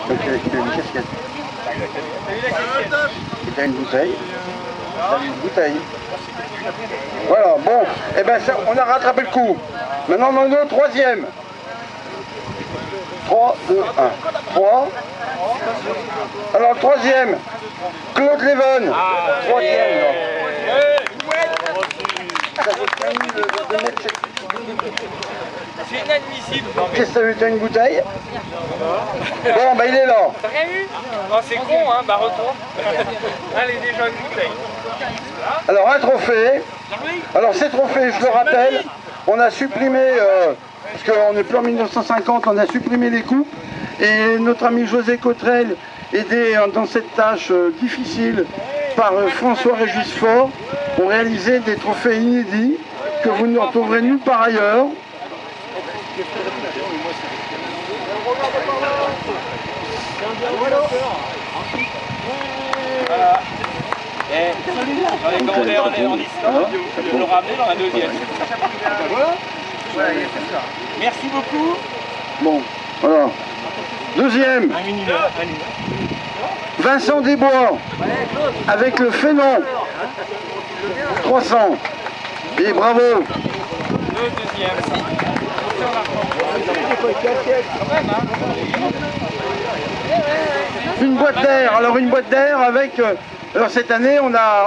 Donc il a une casquette. Il a une bouteille. Il a une bouteille. Voilà, bon, et ben ça, on a rattrapé le coup. Maintenant on en est au troisième. 3, 2, 1. 3. Alors le troisième, Claude Leven. Troisième, là. C'est inadmissible. Qu'est-ce que ça veut dire, une bouteille? Bon, bah il est là. T'as rien vu? Oh, c'est con, hein, bah retourne. Allez, déjà une bouteille. Alors un trophée. Alors ces trophées, je le rappelle, on a supprimé, parce qu'on n'est plus en 1950, on a supprimé les coupes. Et notre ami José Cottrell, aidé dans cette tâche difficile par François-Régis Faure, ont réalisé des trophées inédits que vous ne retrouverez nulle part ailleurs. Voilà. Et on est commandé en Islande, je le ramener dans la deuxième. Merci beaucoup. Bon, voilà. Deuxième, Vincent Desbois, avec le Fénon, 300. Et bravo. Le deuxième. Une boîte d'air, alors une boîte d'air avec... alors cette année, on a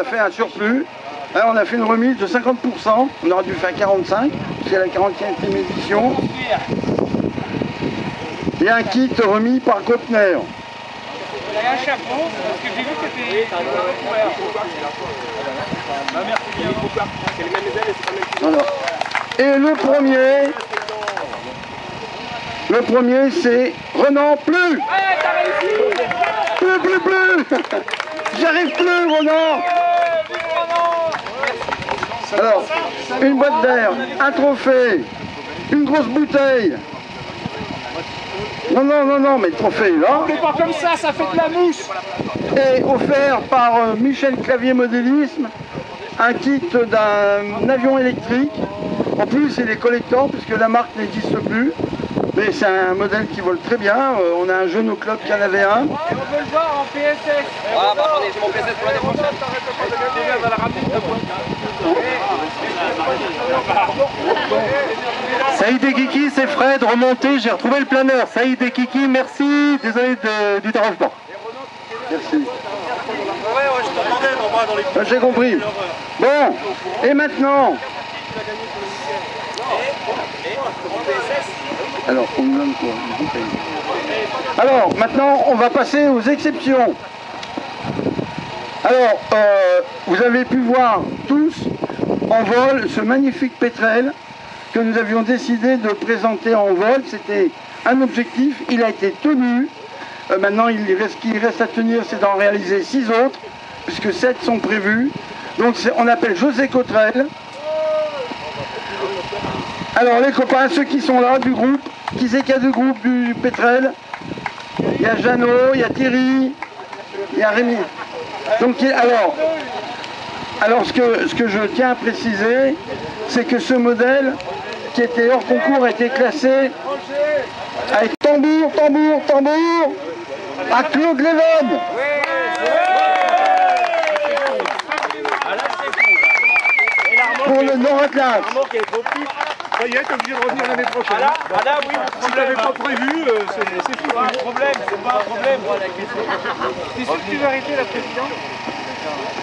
fait un surplus. Hein, on a fait une remise de 50%. On aurait dû faire 45, c'est la 40e édition. Et un kit remis par Cotner. Il y a un chapeau, parce que j'ai vu que c'était... Merci bien. C'est les mêmes médailles et c'est pas le même. Voilà. Et le premier c'est Renan Plus. Plus. J'arrive plus, Renan. Alors, une boîte d'air, un trophée, une grosse bouteille. Non, mais le trophée est là. C'est pas comme ça fait de la mousse. Et offert par Michel Clavier Modélisme, un kit d'un avion électrique. En plus, il est collector puisque la marque n'existe plus. Mais c'est un modèle qui vole très bien. On a un jeune au club qui en avait un. Et on peut le voir en PSS. Ah bah attendez, c'est mon PSS pour l'année prochaine. Elle va la ramener. Saïd et Kiki, c'est Fred, remonté, j'ai retrouvé le planeur. Saïd et Kiki, merci, désolé du dérangement. Merci. Ouais, je t'entendais dans les... J'ai compris. Bon, et maintenant... Alors, on me donne quoi? Alors, maintenant, on va passer aux exceptions. Alors, vous avez pu voir tous en vol ce magnifique pétrel que nous avions décidé de présenter en vol. C'était un objectif, il a été tenu. Maintenant, ce qu'il reste à tenir, c'est d'en réaliser 6 autres, puisque 7 sont prévus. Donc, on appelle José Cottrell. Alors, les copains, ceux qui sont là du groupe, qui c'est qu'il y a du groupe du pétrel? Il y a Jeannot, il y a Thierry, il y a Rémi. Donc, alors ce que je tiens à préciser, c'est que ce modèle qui était hors concours a été classé avec tambour, à Claude Leven. Pour le Nord-Atlantique. Ça y est, t'es obligé de revenir l'année prochaine. Là, oui, Si tu l'avais pas prévu, c'est fou. c'est pas un problème, c'est pas un problème. C'est sûr que tu veux arrêter la présidente?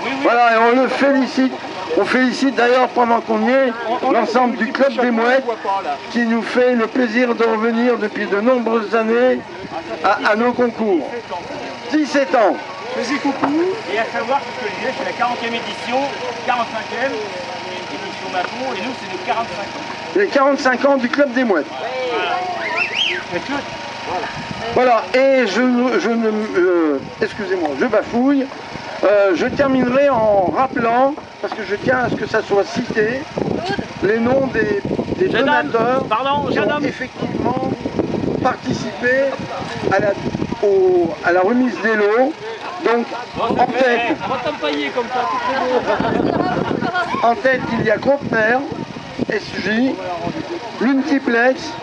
Oui. Voilà, et on le félicite. On félicite d'ailleurs pendant qu'on y est l'ensemble du Club des Mouettes qui nous fait le plaisir de revenir depuis de nombreuses années à nos concours. 17 ans. Fais-y coucou. Et à savoir, ce que je disais, c'est la 40e édition, 45e édition Macron, et nous, c'est nos 45 ans. Les 45 ans du Club des Mouettes. Voilà, et excusez-moi, je bafouille. Je terminerai en rappelant, parce que je tiens à ce que ça soit cité, les noms des donateurs qui ont effectivement participé à la remise des lots. Donc, en tête, il y a Cotner, SJ, Multiplex,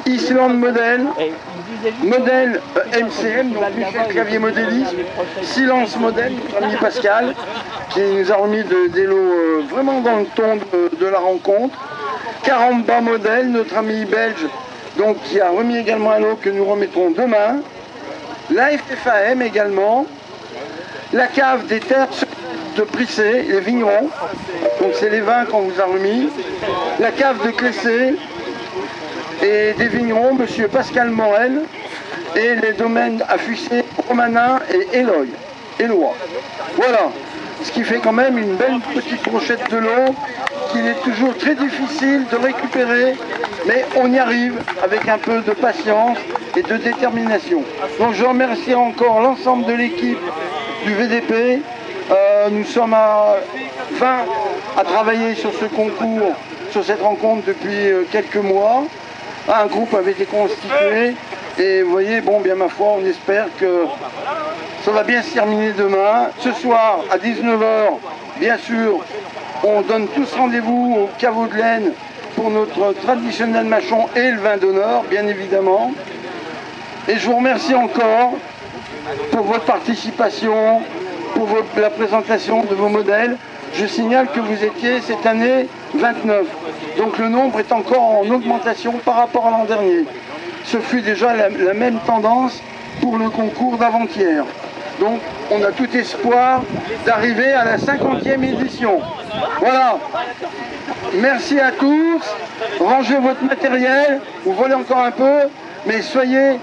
Island Model, modèle MCM, donc Michel Clavier Modélisme, Silence Modèle, notre ami Pascal, qui nous a remis des lots vraiment dans le ton de la rencontre. Caramba Modèle, notre ami belge, donc qui a remis également un lot que nous remettrons demain. La FFAM également. La cave des terres de Prissé, les vignerons, donc c'est les vins qu'on vous a remis. La cave de Clessé et des vignerons, monsieur Pascal Morel, et les domaines à Fussé, Romanin et Éloy. Voilà, ce qui fait quand même une belle petite brochette de l'eau qu'il est toujours très difficile de récupérer, mais on y arrive avec un peu de patience et de détermination. Donc je remercie encore l'ensemble de l'équipe du VDP. Nous sommes à 20 à travailler sur ce concours, sur cette rencontre depuis quelques mois. Un groupe avait été constitué et vous voyez, bon, bien ma foi, on espère que ça va bien se terminer demain. Ce soir, à 19 h, bien sûr, on donne tous rendez-vous au caveau de l'Aisne pour notre traditionnel mâchon et le vin d'honneur, bien évidemment. Et je vous remercie encore pour votre participation, pour la présentation de vos modèles. Je signale que vous étiez cette année 29. Donc le nombre est encore en augmentation par rapport à l'an dernier. Ce fut déjà la même tendance pour le concours d'avant-hier. Donc on a tout espoir d'arriver à la 50e édition. Voilà. Merci à tous. Rangez votre matériel. Vous volez encore un peu. Mais soyez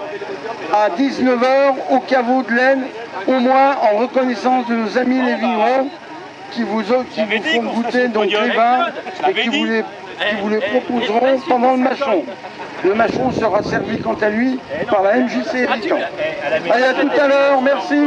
à 19 h au caveau de l'Aisne, au moins en reconnaissance de nos amis les vignerons qui vous font goûter donc les vins et qui vous les proposeront pendant le mâchon. Le mâchon sera servi quant à lui par la MJC Évitant. Allez, à tout à l'heure, merci.